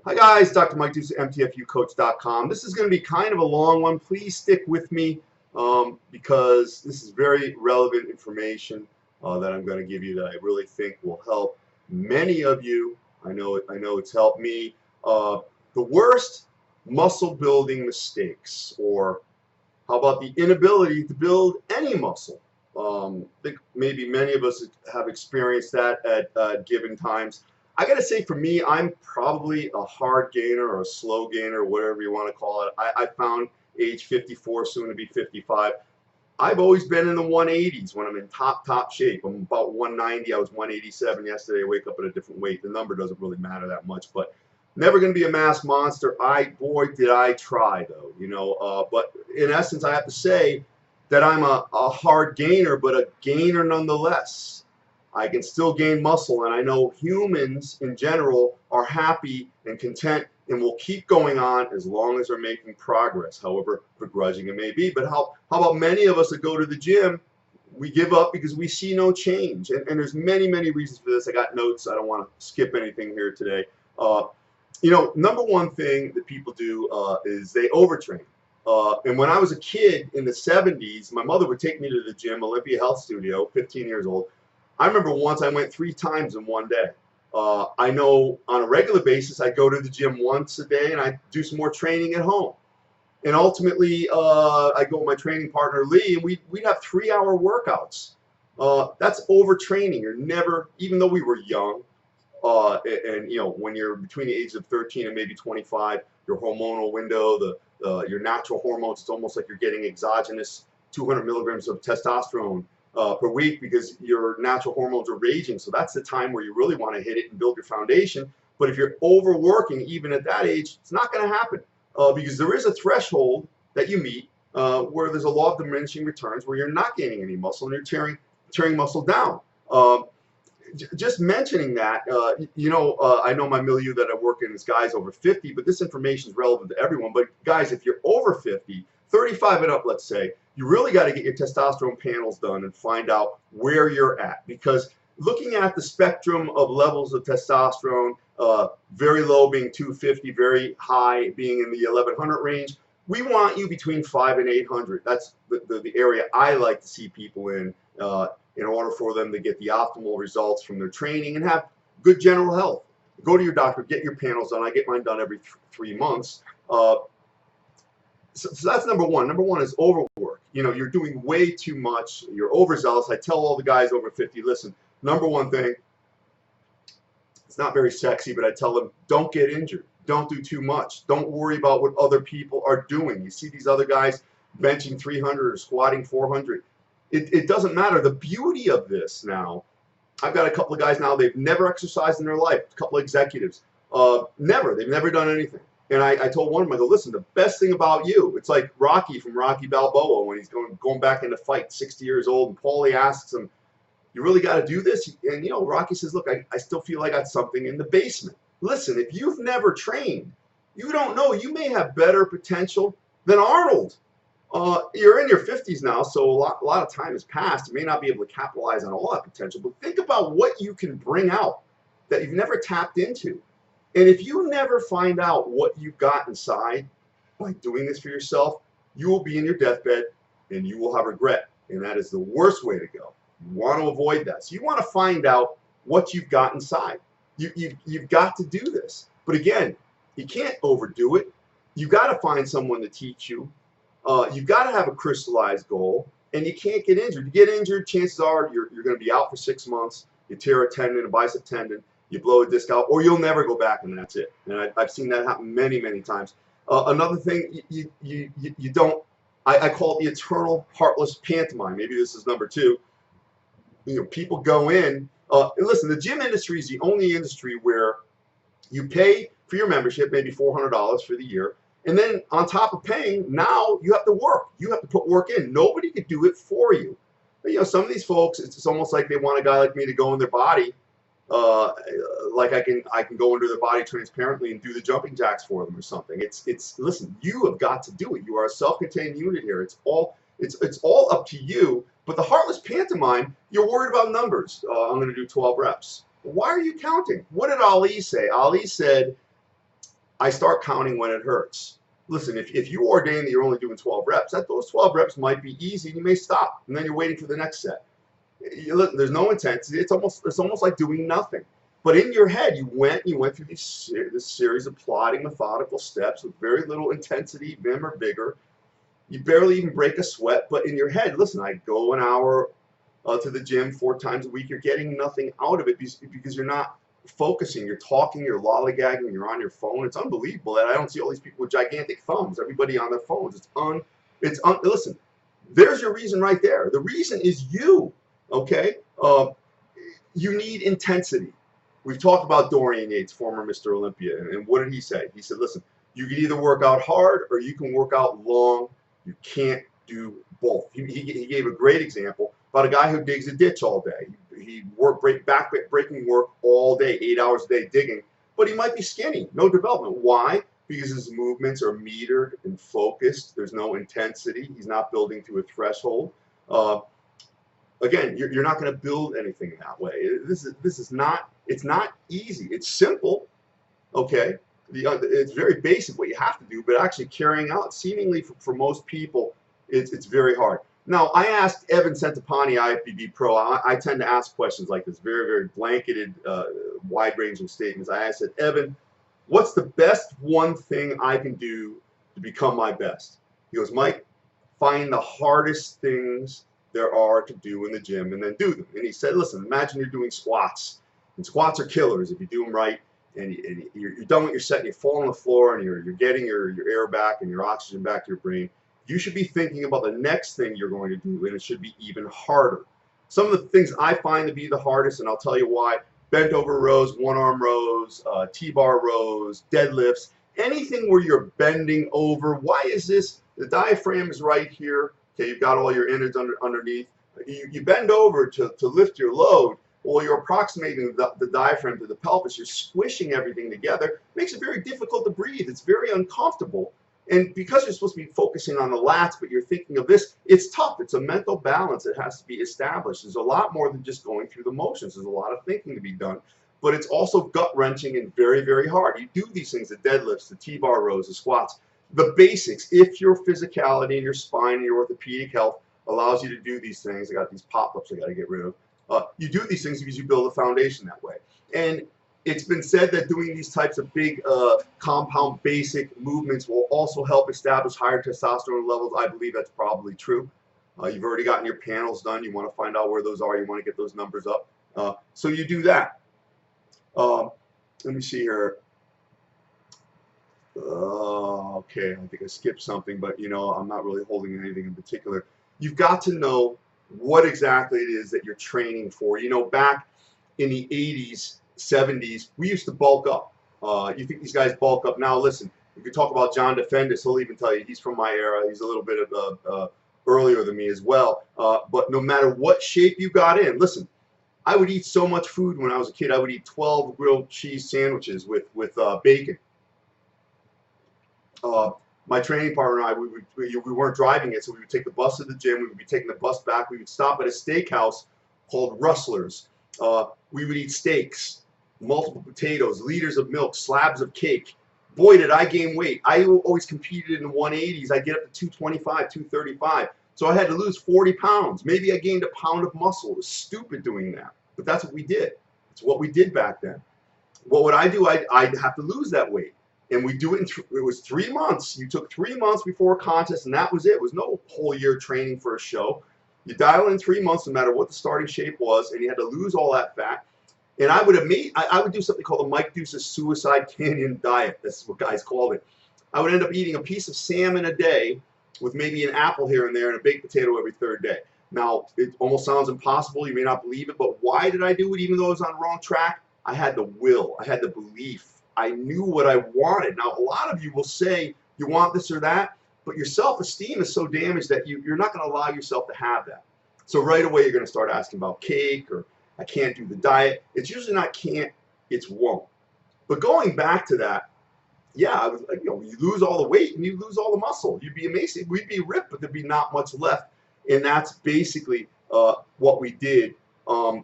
Hi guys, Dr. Mike Dusa, MTFUcoach.com. This is going to be kind of a long one. Please stick with me because this is very relevant information that I'm going to give you that I really think will help many of you. I know it's helped me. The worst muscle building mistakes, or how about the inability to build any muscle? I think maybe many of us have experienced that at given times. I gotta say, for me, I'm probably a hard gainer or a slow gainer, whatever you want to call it. I found age 54, soon to be 55, I've always been in the 180s when I'm in top shape. I'm about 190. I was 187 yesterday. I wake up at a different weight. The number doesn't really matter that much, but never going to be a mass monster. Boy, did I try though, you know. But in essence, I have to say that I'm a hard gainer, but a gainer nonetheless. I can still gain muscle, and I know humans in general are happy and content and will keep going on as long as they're making progress, however begrudging it may be. But how about many of us that go to the gym, we give up because we see no change, and there's many reasons for this. I got notes. I don't want to skip anything here today. You know, number one thing that people do is they overtrain. And when I was a kid in the 70s, my mother would take me to the gym, Olympia Health Studio, 15 years old. I remember once I went 3 times in one day. I know on a regular basis I go to the gym once a day and I do some more training at home. And ultimately I go with my training partner Lee, and we'd have 3-hour workouts. That's overtraining. You're never, even though we were young, and you know, when you're between the ages of 13 and maybe 25, your hormonal window, your natural hormones, it's almost like you're getting exogenous 200 milligrams of testosterone per week because your natural hormones are raging. So that's the time where you really want to hit it and build your foundation. But if you're overworking, even at that age, it's not going to happen because there is a threshold that you meet where there's a law of diminishing returns where you're not gaining any muscle and you're tearing muscle down. Just mentioning that, you know, I know my milieu that I work in is guys over 50, but this information is relevant to everyone. But guys, if you're over 50, 35 and up, let's say, you really got to get your testosterone panels done and find out where you're at. Because looking at the spectrum of levels of testosterone, very low being 250, very high being in the 1100 range, we want you between 500 and 800. That's the area I like to see people in order for them to get the optimal results from their training and have good general health. Go to your doctor, get your panels done. I get mine done every 3 months. So that's number one. Number one is overwork. You know, you're doing way too much. You're overzealous. I tell all the guys over 50, listen, number one thing, it's not very sexy, but I tell them, don't get injured. Don't do too much. Don't worry about what other people are doing. You see these other guys benching 300 or squatting 400. It doesn't matter. The beauty of this now, I've got a couple of guys now, they've never exercised in their life, a couple of executives. They've never done anything. And I told one of them, I go, listen, the best thing about you, it's like Rocky from Rocky Balboa when he's going back into fight, 60 years old, and Paulie asks him, you really got to do this? And, you know, Rocky says, look, I still feel I got something in the basement. Listen, if you've never trained, you don't know. You may have better potential than Arnold. You're in your 50s now, so a lot of time has passed. You may not be able to capitalize on all that potential, but think about what you can bring out that you've never tapped into. And if you never find out what you've got inside by doing this for yourself, you will be in your deathbed and you will have regret. And that is the worst way to go. You want to avoid that. So you want to find out what you've got inside. You've got to do this. But again, you can't overdo it. You've got to find someone to teach you. You've got to have a crystallized goal. And you can't get injured. You get injured, chances are you're going to be out for 6 months. You tear a tendon, a bicep tendon. You blow a disc out, or you'll never go back, and that's it. And I've seen that happen many times. Another thing, you don't, I call it the eternal heartless pantomime. Maybe this is number 2. You know, people go in, and listen, the gym industry is the only industry where you pay for your membership, maybe $400 for the year, and then on top of paying, now you have to work. You have to put work in. Nobody could do it for you. But, you know, some of these folks, it's almost like they want a guy like me to go in their body. Like I can go into their body transparently and do the jumping jacks for them or something. It's listen, you have got to do it. You are a self-contained unit here. It's all up to you. But the heartless pantomime, you're worried about numbers. I'm going to do 12 reps. Why are you counting? What did Ali say? Ali said, I start counting when it hurts. Listen, if you ordain that you're only doing 12 reps, those 12 reps might be easy and you may stop, and then you're waiting for the next set. There's no intensity. It's almost like doing nothing. But in your head, you went through this series of plodding, methodical steps with very little intensity, vim or vigor. You barely even break a sweat. But in your head, listen, I go an hour to the gym 4 times a week. You're getting nothing out of it because you're not focusing. You're talking, you're lollygagging, you're on your phone. It's unbelievable that I don't see all these people with gigantic thumbs. Everybody on their phones. Listen, there's your reason right there. The reason is you. Okay, you need intensity. We've talked about Dorian Yates, former Mr. Olympia, and what did he say? He said, listen, you can either work out hard or you can work out long. You can't do both. He gave a great example about a guy who digs a ditch all day. He worked back-breaking work all day, 8 hours a day digging, but he might be skinny, no development. Why? Because his movements are metered and focused. There's no intensity. He's not building to a threshold. Again, you're not going to build anything that way. It's not easy. It's simple, okay? It's very basic what you have to do, but actually carrying out, seemingly for most people, it's very hard. Now, I asked Evan Centopani, IFBB Pro. I tend to ask questions like this, very, very blanketed, wide-ranging statements. I said, Evan, what's the best one thing I can do to become my best? He goes, Mike, find the hardest things there are to do in the gym and then do them. And he said, listen, imagine you're doing squats. And squats are killers if you do them right. And you're done with your set and you fall on the floor and you're getting your air back and your oxygen back to your brain. You should be thinking about the next thing you're going to do, and it should be even harder. Some of the things I find to be the hardest, and I'll tell you why: bent over rows, one-arm rows, T-bar rows, deadlifts, anything where you're bending over. Why is this? The diaphragm is right here. Okay, you've got all your innards underneath. You bend over to lift your load. Well, you're approximating the diaphragm to the pelvis. You're squishing everything together. It makes it very difficult to breathe. It's very uncomfortable. And because you're supposed to be focusing on the lats, but you're thinking of this, it's tough. It's a mental balance that has to be established. There's a lot more than just going through the motions. There's a lot of thinking to be done. But it's also gut-wrenching and very, very hard. You do these things, the deadlifts, the T-bar rows, the squats, the basics. If your physicality and your spine and your orthopedic health allows you to do these things, I got these pop-ups I got to get rid of. You do these things because you build a foundation that way. And it's been said that doing these types of big compound basic movements will also help establish higher testosterone levels. I believe that's probably true. You've already gotten your panels done. You want to find out where those are. You want to get those numbers up. So you do that. Let me see here. Okay, I think I skipped something, but you know, I'm not really holding anything in particular. You've got to know what exactly it is that you're training for. You know, back in the 80s, 70s, we used to bulk up. You think these guys bulk up now? Listen, you can talk about John DeFendis. He'll even tell you he's from my era. He's a little bit of earlier than me as well. But no matter what shape you got in, listen, I would eat so much food when I was a kid. I would eat 12 grilled cheese sandwiches with bacon. My training partner and I, we weren't driving it, so we would take the bus to the gym. We would be taking the bus back. We would stop at a steakhouse called Rustler's. We would eat steaks, multiple potatoes, liters of milk, slabs of cake. Boy, did I gain weight. I always competed in the 180s. I'd get up to 225, 235. So I had to lose 40 pounds. Maybe I gained a pound of muscle. It was stupid doing that. But that's what we did. It's what we did back then. What would I do? I'd have to lose that weight. And we do it in, it was 3 months. You took 3 months before a contest, and that was it. It was no whole year training for a show. You dial in 3 months, no matter what the starting shape was, and you had to lose all that fat. And I would do something called the Mike Dusa Suicide Canyon Diet. That's what guys called it. I would end up eating a piece of salmon a day with maybe an apple here and there and a baked potato every third day. Now, it almost sounds impossible. You may not believe it, but why did I do it even though I was on the wrong track? I had the will. I had the belief. I knew what I wanted. Now, a lot of you will say you want this or that, but your self-esteem is so damaged that you're not going to allow yourself to have that. So right away, you're going to start asking about cake or I can't do the diet. It's usually not can't, it's won't. But going back to that, yeah, I was like, you know, you lose all the weight and you lose all the muscle. You'd be amazing. We'd be ripped, but there'd be not much left. And that's basically what we did. You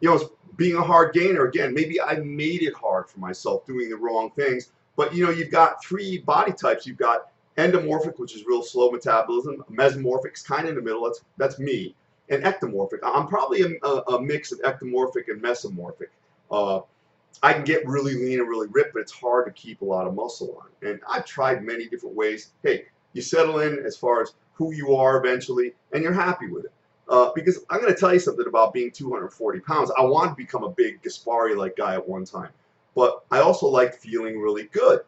know, being a hard gainer, again, maybe I made it hard for myself doing the wrong things, But you know, you've got three body types. You've got endomorphic, which is real slow metabolism. Mesomorphic is kind of in the middle. That's me. And ectomorphic. I'm probably a mix of ectomorphic and mesomorphic. I can get really lean and really ripped, but it's hard to keep a lot of muscle on. And I've tried many different ways. Hey, you settle in as far as who you are eventually, and you're happy with it. Because I'm going to tell you something about being 240 pounds. I wanted to become a big Gaspari-like guy at one time, but I also liked feeling really good.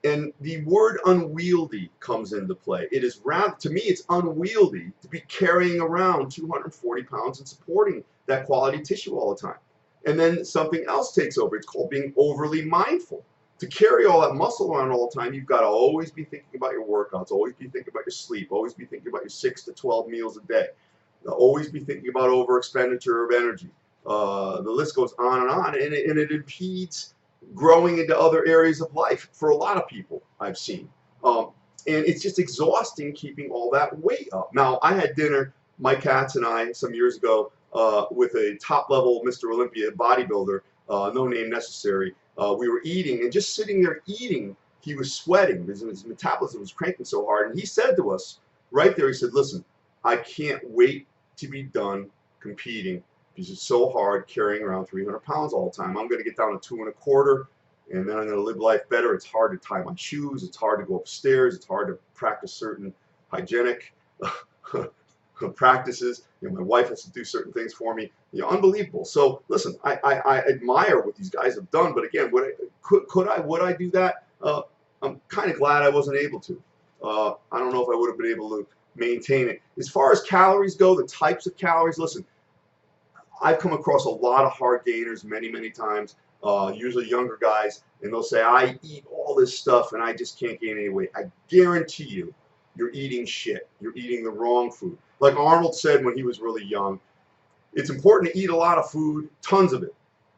And the word unwieldy comes into play. It is rather, to me, it's unwieldy to be carrying around 240 pounds and supporting that quality tissue all the time. And then something else takes over. It's called being overly mindful. To carry all that muscle around all the time, you've got to always be thinking about your workouts, always be thinking about your sleep, always be thinking about your 6 to 12 meals a day, always be thinking about over expenditure of energy. The list goes on, and it impedes growing into other areas of life for a lot of people I've seen. And it's just exhausting keeping all that weight up. Now, I had dinner, my cats and I, some years ago, with a top-level Mr. Olympia bodybuilder, no name necessary. We were eating, and just sitting there eating, he was sweating because his metabolism was cranking so hard. And he said to us right there, he said, listen, I can't wait to be done competing because it's so hard carrying around 300 pounds all the time. I'm going to get down to 2 1/4, and then I'm going to live life better. It's hard to tie my shoes. It's hard to go upstairs. It's hard to practice certain hygienic practices. You know, my wife has to do certain things for me. You know, unbelievable. So listen, I admire what these guys have done, but again, would I do that? I'm kind of glad I wasn't able to. I don't know if I would have been able to maintain it. As far as calories go, the types of calories, listen, I've come across a lot of hard gainers many times, usually younger guys, and they'll say, I eat all this stuff and I just can't gain any weight. I guarantee you, you're eating shit. You're eating the wrong food. Like Arnold said when he was really young, it's important to eat a lot of food, tons of it.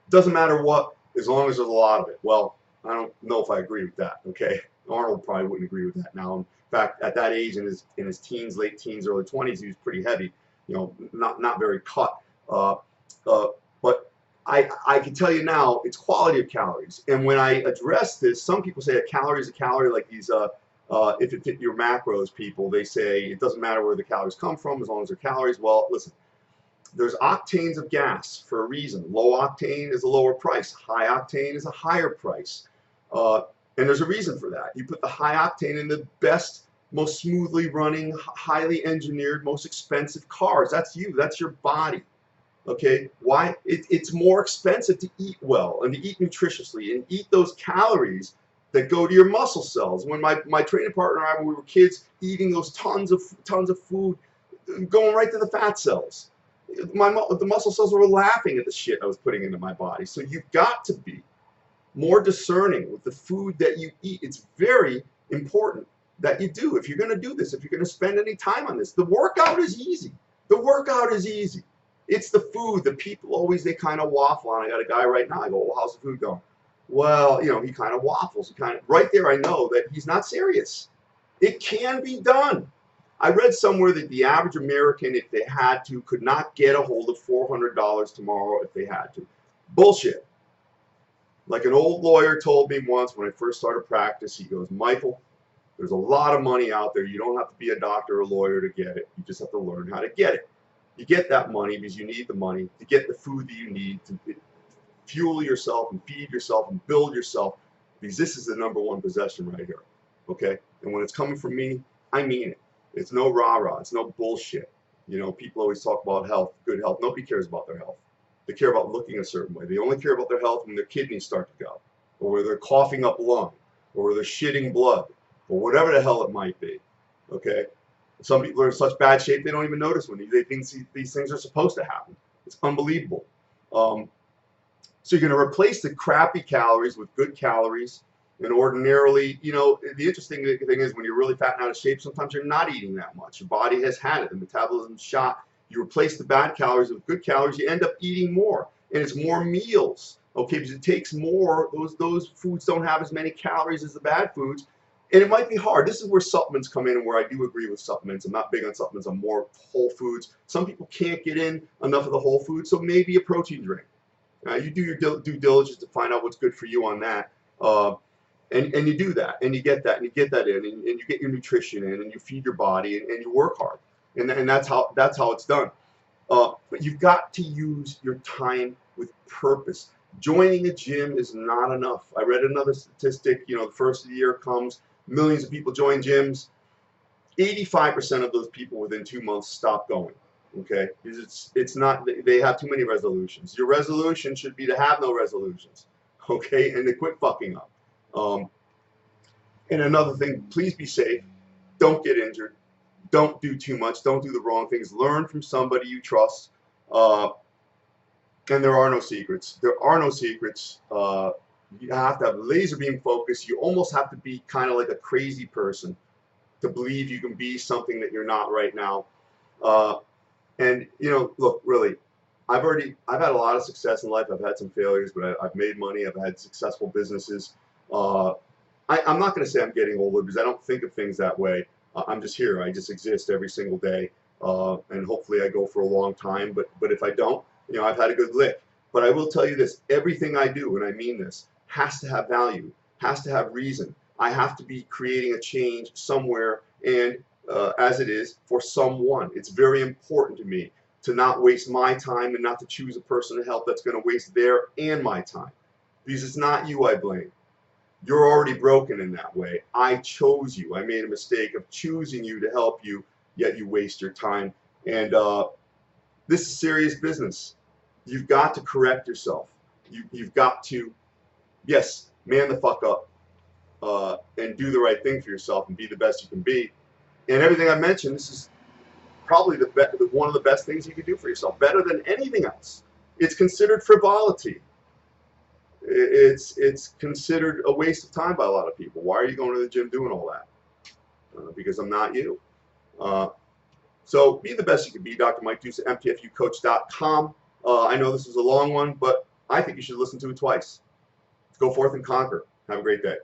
Doesn't matter what, as long as there's a lot of it. Well, I don't know if I agree with that, okay? Arnold probably wouldn't agree with that now. In fact, at that age, in his teens, late teens, early 20s, he was pretty heavy, you know, not very cut. But I can tell you now, it's quality of calories. And when I address this, some people say a calorie is a calorie, like these, if it fit your macros people, they say it doesn't matter where the calories come from as long as they're calories. Well, listen, there's octanes of gas for a reason. Low octane is a lower price. High octane is a higher price. And there's a reason for that. You put the high octane in the best, most smoothly running, highly engineered, most expensive cars. That's you. That's your body. Okay, why? It's more expensive to eat well and to eat nutritiously and eat those calories that go to your muscle cells. When my training partner and I, when we were kids, eating those tons of food, going right to the fat cells. The muscle cells were laughing at the shit I was putting into my body. So you've got to be more discerning with the food that you eat. It's very important that you do. If you're going to do this, if you're going to spend any time on this, the workout is easy. The workout is easy. It's the food that people always, they kind of waffle on. I got a guy right now, I go, well, how's the food going? Well, you know, he kind of waffles. Right there, I know that he's not serious. It can be done. I read somewhere that the average American, if they had to, could not get a hold of $400 tomorrow if they had to. Bullshit. Like an old lawyer told me once when I first started practice, he goes, Michael, there's a lot of money out there. You don't have to be a doctor or a lawyer to get it. You just have to learn how to get it. You get that money because you need the money to get the food that you need to fuel yourself and feed yourself and build yourself, because this is the #1 possession right here, okay? And when it's coming from me, I mean it. It's no rah-rah. It's no bullshit. You know, people always talk about health, good health. Nobody cares about their health. They care about looking a certain way. They only care about their health when their kidneys start to go, or where they're coughing up lung, or where they're shitting blood, or whatever the hell it might be, okay? Some people are in such bad shape they don't even notice when they think these things are supposed to happen. It's unbelievable. So you're going to replace the crappy calories with good calories. And ordinarily, you know, the interesting thing is when you're really fat and out of shape, sometimes you're not eating that much. Your body has had it. The metabolism's shot. You replace the bad calories with good calories, you end up eating more. And it's more meals, okay, because it takes more. Those foods don't have as many calories as the bad foods. And it might be hard. This is where supplements come in, and where I do agree with supplements. I'm not big on supplements. I'm more whole foods. Some people can't get in enough of the whole food, so maybe a protein drink. You do your due diligence to find out what's good for you on that. And you do that, and you get that, and you get that in, and you get your nutrition in, and you feed your body, and you work hard, and that's how it's done. But you've got to use your time with purpose. Joining a gym is not enough. I read another statistic. You know, the first of the year comes, millions of people join gyms. 85% of those people within 2 months stop going. Okay, because it's not, they have too many resolutions. Your resolution should be to have no resolutions. Okay, and to quit fucking up. And another thing, please be safe. Don't get injured. Don't do too much. Don't do the wrong things. Learn from somebody you trust. And there are no secrets. There are no secrets. You have to have laser beam focus. You almost have to be kind of like a crazy person to believe you can be something that you're not right now. And you know, look, really, I've had a lot of success in life. I've had some failures, but I've made money. I've had successful businesses. I'm not going to say I'm getting older because I don't think of things that way. I'm just here. I just exist every single day, and hopefully I go for a long time. But if I don't, you know, I've had a good lick. But I will tell you this: everything I do, and I mean this, has to have value, has to have reason. I have to be creating a change somewhere, and as it is for someone. It's very important to me to not waste my time and not to choose a person to help that's going to waste their and my time, because it's not you I blame. You're already broken in that way. I chose you. I made a mistake of choosing you to help you, yet you waste your time. And this is serious business. You've got to correct yourself. You've got to, yes, man the fuck up and do the right thing for yourself and be the best you can be. And everything I mentioned, this is probably one of the best things you can do for yourself, better than anything else. It's considered frivolity. It's considered a waste of time by a lot of people. Why are you going to the gym doing all that? Because I'm not you. So be the best you can be. Dr. Mike Dusa, MTFUcoach.com. I know this is a long one, but I think you should listen to it twice. Go forth and conquer. Have a great day.